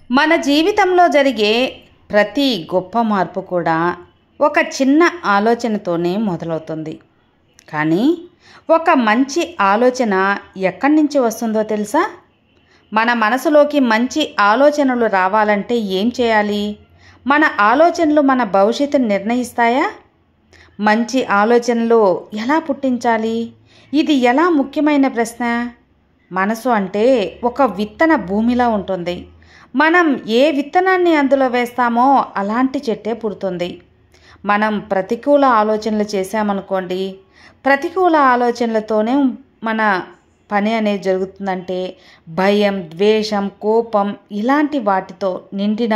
మన జీవితంలో జరిగే ప్రతి గొప్ప మార్పు కూడా ఒక చిన్న ఆలోచనతోనే మొదలవుతుంది. కానీ ఒక మంచి ఆలోచన ఎక్కడి నుంచి వస్తుందో తెలుసా? మన మనసులోకి మంచి ఆలోచనలు రావాలంటే ఏం చేయాలి? మన ఆలోచనలు మన భవిష్యత్తును నిర్ణయిస్తాయా? మంచి ఆలోచనలు ఎలా పుట్టించాలి? ఇది ఎలా ముఖ్యమైన ప్రశ్న. మనసు అంటే ఒక విత్తన భూమిలా ఉంటుంది. మనం ఏ విత్తనాన్ని అందులో వేస్తామో అలాంటి చెట్టే పుడుతుంది. మనం ప్రతికూల ఆలోచనలు చేశామనుకోండి, ప్రతికూల ఆలోచనలతోనే మన పని అనేది జరుగుతుందంటే భయం, ద్వేషం, కోపం ఇలాంటి వాటితో నిండిన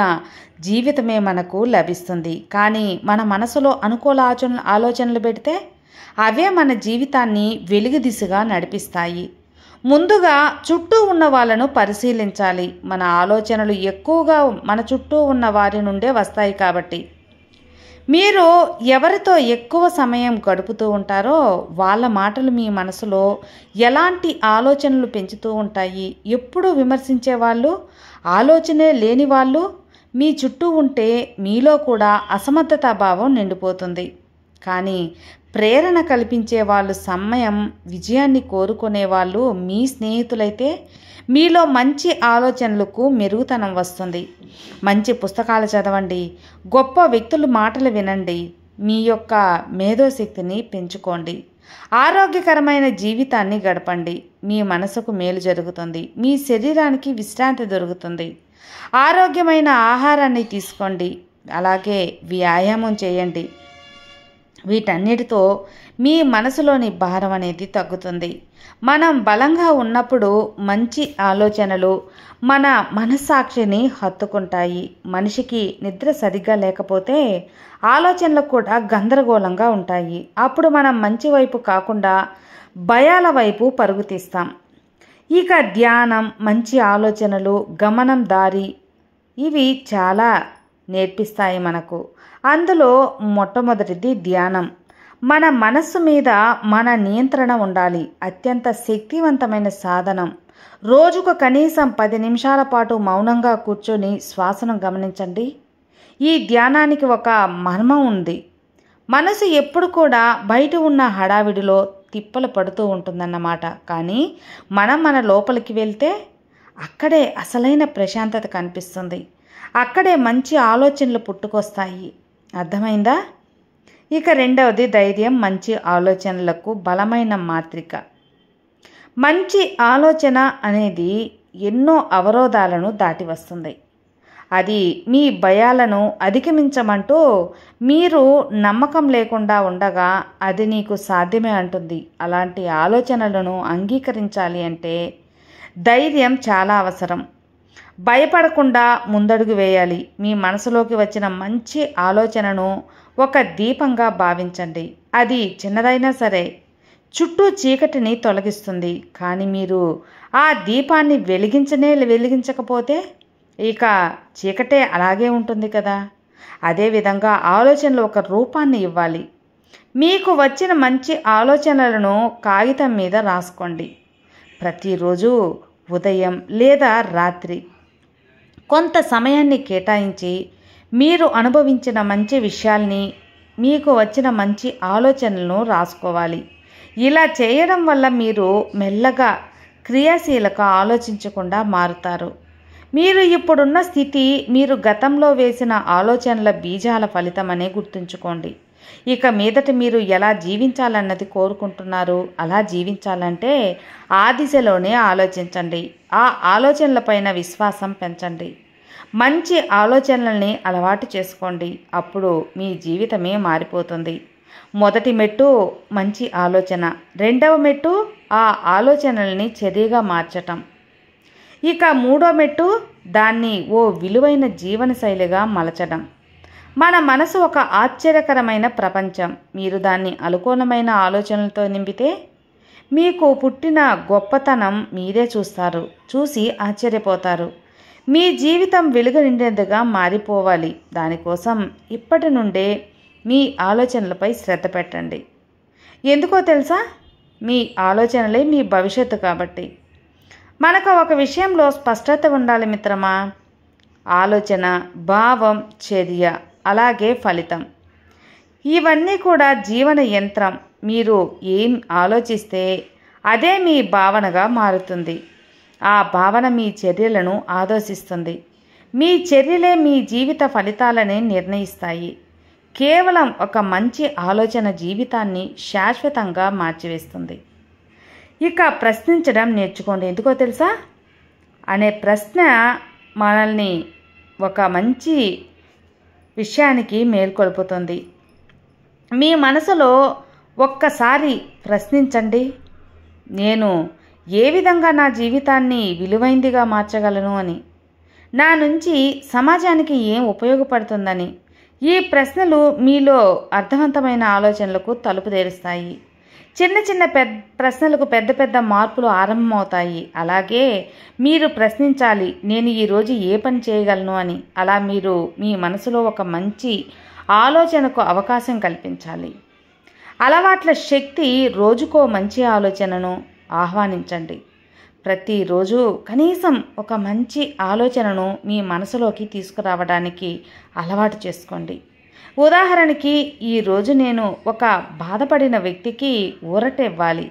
జీవితమే మనకు లభిస్తుంది. కానీ మన మనసులో అనుకూల ఆలోచనలు పెడితే అవే మన జీవితాన్ని వెలుగు దిశగా నడిపిస్తాయి. ముందుగా చుట్టూ ఉన్న వాళ్ళను పరిశీలించాలి. మన ఆలోచనలు ఎక్కువగా మన చుట్టూ ఉన్న వారి నుండే వస్తాయి కాబట్టి మీరు ఎవరితో ఎక్కువ సమయం గడుపుతూ ఉంటారో వాళ్ళ మాటలు మీ మనసులో ఎలాంటి ఆలోచనలు పెంచుతూ ఉంటాయి. ఎప్పుడూ విమర్శించే వాళ్ళు, ఆలోచనే లేని వాళ్ళు మీ చుట్టూ ఉంటే మీలో కూడా అసమర్థతా భావం నిండిపోతుంది. కానీ ప్రేరణ కల్పించే వాళ్ళు, సమయం విజయాన్ని కోరుకునే వాళ్ళు మీ స్నేహితులైతే మీలో మంచి ఆలోచనలకు మెరుగుతనం వస్తుంది. మంచి పుస్తకాలు చదవండి, గొప్ప వ్యక్తుల మాటలు వినండి, మీ యొక్క మేధోశక్తిని పెంచుకోండి, ఆరోగ్యకరమైన జీవితాన్ని గడపండి. మీ మనసుకు మేలు జరుగుతుంది, మీ శరీరానికి విశ్రాంతి దొరుకుతుంది. ఆరోగ్యమైన ఆహారాన్ని తీసుకోండి, అలాగే వ్యాయామం చేయండి. వీటన్నిటితో మీ మనసులోని భారం అనేది తగ్గుతుంది. మనం బలంగా ఉన్నప్పుడు మంచి ఆలోచనలు మన మనస్సాక్షిని హత్తుకుంటాయి. మనిషికి నిద్ర సరిగ్గా లేకపోతే ఆలోచనలు కూడా గందరగోళంగా ఉంటాయి. అప్పుడు మనం మంచి వైపు కాకుండా భయాల వైపు పరుగు తీస్తాం. ఇక ధ్యానం, మంచి ఆలోచనలు, గమనం, దారి ఇవి చాలా నేర్పిస్తాయి మనకు. అందులో మొట్టమొదటిది ధ్యానం. మన మనస్సు మీద మన నియంత్రణ ఉండాలి. అత్యంత శక్తివంతమైన సాధనం. రోజుకు కనీసం 10 నిమిషాల పాటు మౌనంగా కూర్చొని శ్వాసను గమనించండి. ఈ ధ్యానానికి ఒక మర్మం ఉంది. మనసు ఎప్పుడు కూడా బయట ఉన్న హడావిడిలో తిప్పలు పడుతూ ఉంటుందన్నమాట. కానీ మనం మన లోపలికి వెళ్తే అక్కడే అసలైన ప్రశాంతత కనిపిస్తుంది. అక్కడే మంచి ఆలోచనలు పుట్టుకొస్తాయి. అర్థమైందా? ఇక రెండవది ధైర్యం. మంచి ఆలోచనలకు బలమైన మాత్రిక. మంచి ఆలోచన అనేది ఎన్నో అవరోధాలను దాటి వస్తుంది. అది మీ భయాలను అధిగమించమంటూ మీరు నమ్మకం లేకుండా ఉండగా అది నీకు సాధ్యమే అంటుంది. అలాంటి ఆలోచనలను అంగీకరించాలి అంటే ధైర్యం చాలా అవసరం. భయపడకుండా ముందడుగు వేయాలి. మీ మనసులోకి వచ్చిన మంచి ఆలోచనను ఒక దీపంగా భావించండి. అది చిన్నదైనా సరే చుట్టూ చీకటిని తొలగిస్తుంది. కానీ మీరు ఆ దీపాన్ని వెలిగించకపోతే ఇక చీకటే అలాగే ఉంటుంది కదా. అదేవిధంగా ఆలోచనలు ఒక రూపాన్ని ఇవ్వాలి. మీకు వచ్చిన మంచి ఆలోచనలను కాగితం మీద రాసుకోండి. ప్రతిరోజు ఉదయం లేదా రాత్రి కొంత సమయాన్ని కేటాయించి మీరు అనుభవించిన మంచి విషయాల్ని, మీకు వచ్చిన మంచి ఆలోచనలను రాసుకోవాలి. ఇలా చేయడం వల్ల మీరు మెల్లగా క్రియాశీలక ఆలోచించకుండా మారుతారు. మీరు ఇప్పుడున్న స్థితి మీరు గతంలో వేసిన ఆలోచనల బీజాల ఫలితమనే గుర్తుంచుకోండి. ఇక మీదట మీరు ఎలా జీవించాలన్నది కోరుకుంటున్నారు. అలా జీవించాలంటే ఆ దిశలోనే ఆలోచించండి. ఆ ఆలోచనలపైన విశ్వాసం పెంచండి. మంచి ఆలోచనల్ని అలవాటు చేసుకోండి. అప్పుడు మీ జీవితమే మారిపోతుంది. మొదటి మెట్టు మంచి ఆలోచన. రెండవ మెట్టు ఆ ఆలోచనల్ని చర్యగా మార్చటం. ఇక మూడో మెట్టు దాన్ని ఓ విలువైన జీవనశైలిగా మలచడం. మన మనసు ఒక ఆశ్చర్యకరమైన ప్రపంచం. మీరు దాన్ని అనుకూలమైన ఆలోచనలతో నింపితే మీకు పుట్టిన గొప్పతనం మీరే చూసి ఆశ్చర్యపోతారు. మీ జీవితం వెలుగు నిండేదిగా మారిపోవాలి. దానికోసం ఇప్పటి నుండే మీ ఆలోచనలపై శ్రద్ధ పెట్టండి. ఎందుకో తెలుసా? మీ ఆలోచనలే మీ భవిష్యత్తు కాబట్టి. మనకు ఒక విషయంలో స్పష్టత ఉండాలి మిత్రమా. ఆలోచన, భావం, చర్య, అలాగే ఫలితం. ఇవన్నీ కూడా జీవన యంత్రం. మీరు ఏం ఆలోచిస్తే అదే మీ భావనగా మారుతుంది. ఆ భావన మీ చర్యలను ఆదేశిస్తుంది. మీ చర్యలే మీ జీవిత ఫలితాలని నిర్ణయిస్తాయి. కేవలం ఒక మంచి ఆలోచన జీవితాన్ని శాశ్వతంగా మార్చివేస్తుంది. ఇక ప్రశ్నించడం నేర్చుకోండి. ఎందుకో తెలుసా? అనే ప్రశ్న మనల్ని ఒక మంచి విషయానికి మేల్కొల్పుతుంది. మీ మనసులో ఒక్కసారి ప్రశ్నించండి, నేను ఏ విధంగా నా జీవితాన్ని విలువైందిగా మార్చగలను అని, నా నుంచి సమాజానికి ఏం ఉపయోగపడుతుందని. ఈ ప్రశ్నలు మీలో అర్థవంతమైన ఆలోచనలకు తలుపు తెరుస్తాయి. చిన్న చిన్న ప్రశ్నలకు పెద్ద పెద్ద మార్పులు ఆరంభమవుతాయి. అలాగే మీరు ప్రశ్నించాలి, నేను ఈరోజు ఏ పని చేయగలను అని. అలా మీరు మీ మనసులో ఒక మంచి ఆలోచనకు అవకాశం కల్పించాలి. అలవాట్ల శక్తి. రోజుకో మంచి ఆలోచనను ఆహ్వానించండి. ప్రతిరోజు కనీసం ఒక మంచి ఆలోచనను మీ మనసులోకి తీసుకురావడానికి అలవాటు చేసుకోండి. ఉదాహరణకి, ఈరోజు నేను ఒక బాధపడిన వ్యక్తికి ఊరట ఇవ్వాలి.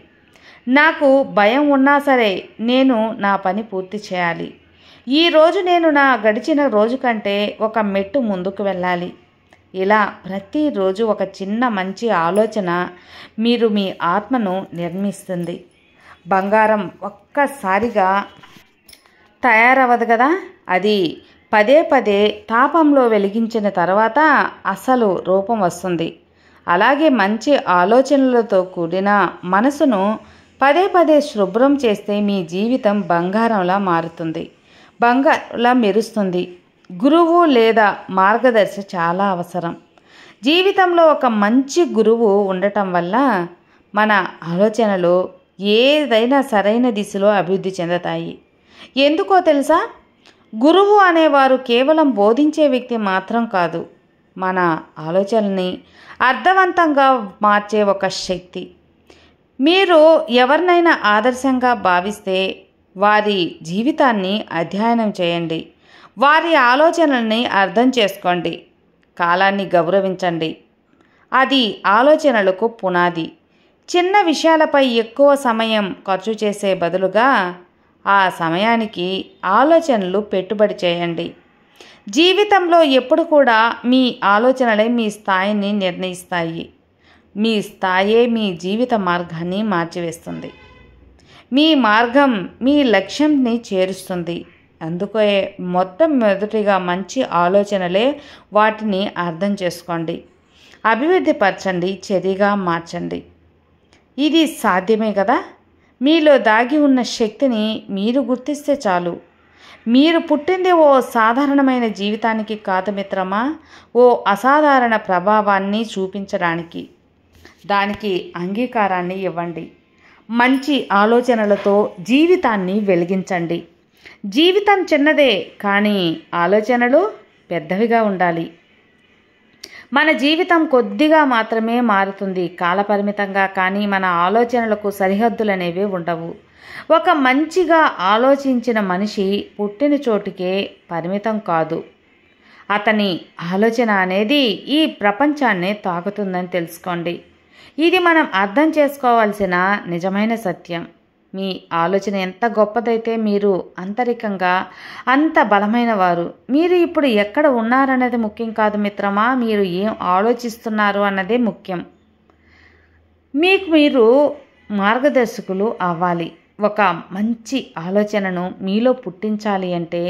నాకు భయం ఉన్నా సరే నేను నా పని పూర్తి చేయాలి. ఈరోజు నేను నా గడిచిన రోజు కంటే ఒక మెట్టు ముందుకు వెళ్ళాలి. ఇలా ప్రతిరోజు ఒక చిన్న మంచి ఆలోచన మీరు మీ ఆత్మను నిర్మిస్తుంది. బంగారం ఒక్కసారిగా తయారవ్వదు కదా, అది పదే పదే తాపంలో వెలిగించిన తర్వాత అసలు రూపం వస్తుంది. అలాగే మంచి ఆలోచనలతో కూడిన మనసును పదే పదే శుభ్రం చేస్తే మీ జీవితం బంగారంలా మారుతుంది, బంగారంలా మెరుస్తుంది. గురువు లేదా మార్గదర్శి చాలా అవసరం. జీవితంలో ఒక మంచి గురువు ఉండటం వల్ల మన ఆలోచనలు ఏదైనా సరైన దిశలో అభివృద్ధి చెందుతాయి. ఎందుకో తెలుసా? గురువు అనేవారు కేవలం బోధించే వ్యక్తి మాత్రం కాదు, మన ఆలోచనల్ని అర్థవంతంగా మార్చే ఒక శక్తి. మీరు ఎవరినైనా ఆదర్శంగా భావిస్తే వారి జీవితాన్ని అధ్యయనం చేయండి. వారి ఆలోచనల్ని అర్థం చేసుకోండి. కాలాన్ని గౌరవించండి. అది ఆలోచనలకు పునాది. చిన్న విషయాలపై ఎక్కువ సమయం ఖర్చు చేసే బదులుగా ఆ సమయానికి ఆలోచనలు పెట్టుబడి చేయండి. జీవితంలో ఎప్పుడు కూడా మీ ఆలోచనలే మీ స్థాయిని నిర్ణయిస్తాయి. మీ స్థాయే మీ జీవిత మార్గాన్ని మార్చివేస్తుంది. మీ మార్గం మీ లక్ష్యంని చేరుస్తుంది. అందుకే మొట్టమొదటిగా మంచి ఆలోచనలే. వాటిని అర్థం చేసుకోండి, అభివృద్ధి పరచండి, చర్యగా మార్చండి. ఇది సాధ్యమే కదా? మీలో దాగి ఉన్న శక్తిని మీరు గుర్తిస్తే చాలు. మీరు పుట్టింది ఓ సాధారణమైన జీవితానికి కాదు మిత్రమా, ఓ అసాధారణ ప్రభావాన్ని చూపించడానికి. దానికి అంగీకారాన్ని ఇవ్వండి. మంచి ఆలోచనలతో జీవితాన్ని వెలిగించండి. జీవితం చిన్నదే, కానీ ఆలోచనలు పెద్దవిగా ఉండాలి. మన జీవితం కొద్దిగా మాత్రమే మారుతుంది, కాలపరిమితంగా. కానీ మన ఆలోచనలకు సరిహద్దులనేవి ఉండవు. ఒక మంచిగా ఆలోచించిన మనిషి పుట్టిన చోటుకే పరిమితం కాదు. అతని ఆలోచన అనేది ఈ ప్రపంచాన్నే తాకుతుందని తెలుసుకోండి. ఇది మనం అర్థం చేసుకోవాల్సిన నిజమైన సత్యం. మీ ఆలోచన ఎంత గొప్పదైతే మీరు ఆంతరికంగా అంత బలమైన వారు. మీరు ఇప్పుడు ఎక్కడ ఉన్నారన్నది ముఖ్యం కాదు మిత్రమా, మీరు ఏం ఆలోచిస్తున్నారు అన్నదే ముఖ్యం. మీకు మీరు మార్గదర్శకులు అవ్వాలి. ఒక మంచి ఆలోచనను మీలో పుట్టించాలి అంటే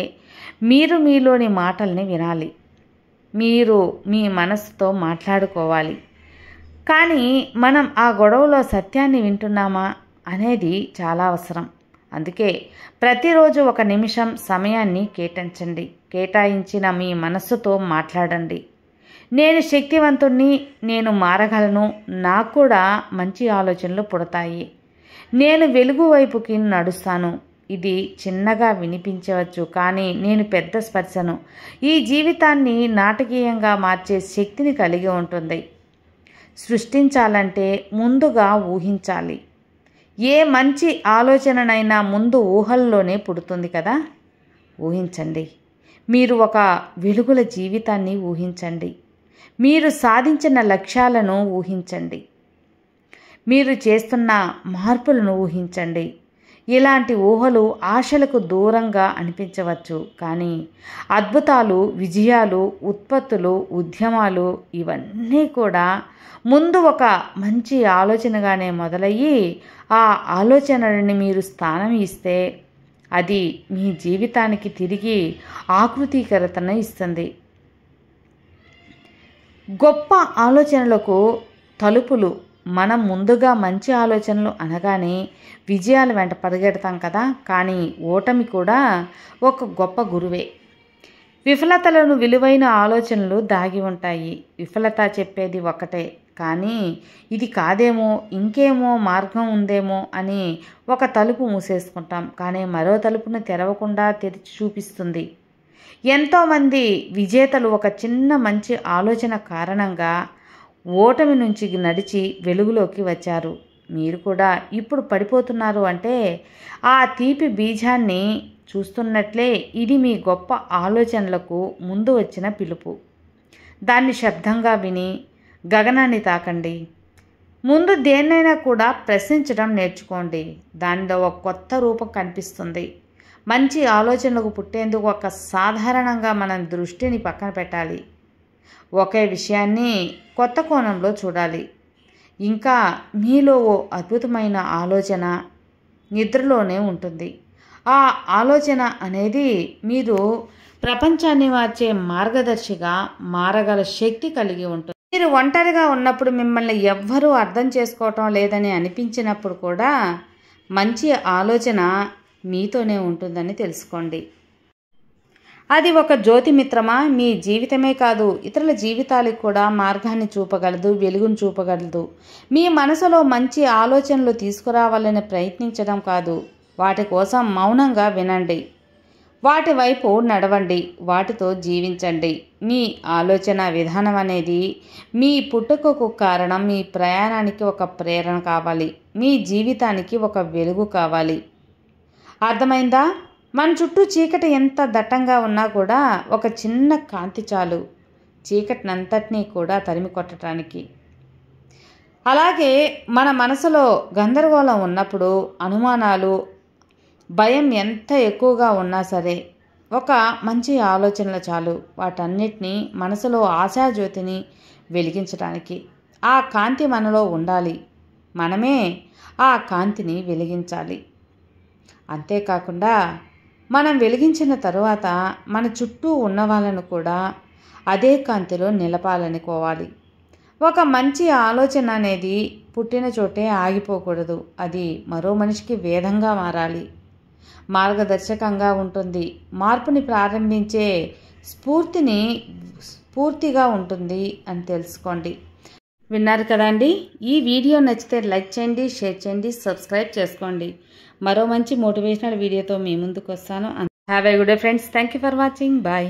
మీరు మీలోని మాటల్ని వినాలి. మీరు మీ మనసుతో మాట్లాడుకోవాలి. కానీ మనం ఆ గొడవలో సత్యాన్ని వింటున్నామా అనేది చాలా అవసరం. అందుకే ప్రతిరోజు ఒక నిమిషం సమయాన్ని కేటాయించిన మీ మనస్సుతో మాట్లాడండి. నేను శక్తివంతుణ్ణి, నేను మారగలను, నాకు కూడా మంచి ఆలోచనలు పుడతాయి, నేను వెలుగు వైపుకి నడుస్తాను. ఇది చిన్నగా వినిపించవచ్చు, కానీ నేను పెద్ద స్పర్శను, ఈ జీవితాన్ని నాటకీయంగా మార్చే శక్తిని కలిగి ఉంటుంది. సృష్టించాలంటే ముందుగా ఊహించాలి. ఏ మంచి ఆలోచననైనా ముందు ఊహల్లోనే పుడుతుంది కదా. ఊహించండి, మీరు ఒక వెలుగుల జీవితాన్ని ఊహించండి. మీరు సాధించిన లక్ష్యాలను ఊహించండి. మీరు చేస్తున్న మార్పులను ఊహించండి. ఇలాంటి ఊహలు ఆశలకు దూరంగా అనిపించవచ్చు, కానీ అద్భుతాలు, విజయాలు, ఉత్పత్తులు, ఉద్యమాలు ఇవన్నీ కూడా ముందు ఒక మంచి ఆలోచనగానే మొదలయ్యి ఆ ఆలోచనని మీరు స్థానం ఇస్తే అది మీ జీవితానికి తిరిగి ఆకృతీకరణను ఇస్తుంది. గొప్ప ఆలోచనలకు తలుపులు మనం ముందుగా మంచి ఆలోచనలు అనగానే విజయాల వెంట పరిగెడతాం కదా, కానీ ఓటమి కూడా ఒక గొప్ప గురువే. విఫలతలను విలువైన ఆలోచనలు దాగి ఉంటాయి. విఫలత చెప్పేది ఒకటే, కానీ ఇది కాదేమో, ఇంకేమో మార్గం ఉందేమో అని ఒక తలుపు మూసేసుకుంటాం, కానీ మరో తలుపును తెరవకుండా తెరిచి చూపిస్తుంది. ఎంతోమంది విజేతలు ఒక చిన్న మంచి ఆలోచన కారణంగా ఓటమి నుంచి నడిచి వెలుగులోకి వచ్చారు. మీరు కూడా ఇప్పుడు పడిపోతున్నారు అంటే ఆ తీపి బీజాన్ని చూస్తున్నట్లే ఇది మీ గొప్ప ఆలోచనలకు ముందు వచ్చిన పిలుపు. దాన్ని శబ్దంగా విని గగనాన్ని తాకండి. ముందు దేన్నైనా కూడా ప్రశ్నించడం నేర్చుకోండి. దానిలో ఒక కొత్త రూపం కనిపిస్తుంది. మంచి ఆలోచనలకు పుట్టేందుకు ఒక సాధారణంగా మనం దృష్టిని పక్కన పెట్టాలి. ఒకే విషయాన్ని కొత్త కోణంలో చూడాలి. ఇంకా మీలో ఓ అద్భుతమైన ఆలోచన నిద్రలోనే ఉంటుంది. ఆ ఆలోచన అనేది మీరు ప్రపంచాన్ని మార్చే మార్గదర్శిగా మారగల శక్తి కలిగి ఉంటుంది. మీరు ఒంటరిగా ఉన్నప్పుడు, మిమ్మల్ని ఎవ్వరూ అర్థం చేసుకోవటం లేదని అనిపించినప్పుడు కూడా మంచి ఆలోచన మీతోనే ఉంటుందని తెలుసుకోండి. అది ఒక జ్యోతి మిత్రమా, మీ జీవితమే కాదు ఇతరుల జీవితాలకు కూడా మార్గాన్ని చూపగలదు, వెలుగును చూపగలదు. మీ మనసులో మంచి ఆలోచనలు తీసుకురావాలని ప్రయత్నించడం కాదు, వాటి కోసం మౌనంగా వినండి, వాటి వైపు నడవండి, వాటితో జీవించండి. మీ ఆలోచన విధానం అనేది మీ పుట్టుకకు కారణం. మీ ప్రయాణానికి ఒక ప్రేరణ కావాలి, మీ జీవితానికి ఒక వెలుగు కావాలి. అర్థమైందా? మన చుట్టూ చీకటి ఎంత దట్టంగా ఉన్నా కూడా ఒక చిన్న కాంతి చాలు చీకటినంతటినీ కూడా తరిమి కొట్టడానికి. అలాగే మన మనసులో గందరగోళం ఉన్నప్పుడు, అనుమానాలు, భయం ఎంత ఎక్కువగా ఉన్నా సరే ఒక మంచి ఆలోచనలు చాలు వాటన్నిటినీ మనసులో ఆశాజ్యోతిని వెలిగించడానికి. ఆ కాంతి మనలో ఉండాలి, మనమే ఆ కాంతిని వెలిగించాలి. అంతేకాకుండా మనం వెలిగించిన తరువాత మన చుట్టూ ఉన్న వాళ్ళను కూడా అదే కాంతిలో నిలపాలనుకోవాలి. ఒక మంచి ఆలోచన అనేది పుట్టిన చోటే ఆగిపోకూడదు. అది మరో మనిషికి వేదంగా మారాలి, మార్గదర్శకంగా ఉంటుంది, మార్పుని ప్రారంభించే స్ఫూర్తిగా ఉంటుంది అని తెలుసుకోండి. విన్నారు కదండి. ఈ వీడియో నచ్చితే లైక్ చేయండి, షేర్ చేయండి, సబ్స్క్రైబ్ చేసుకోండి. మరో మంచి మోటివేషనల్ వీడియోతో మీ ముందుకు వస్తాను. Have a good day friends. Thank you for watching. Bye.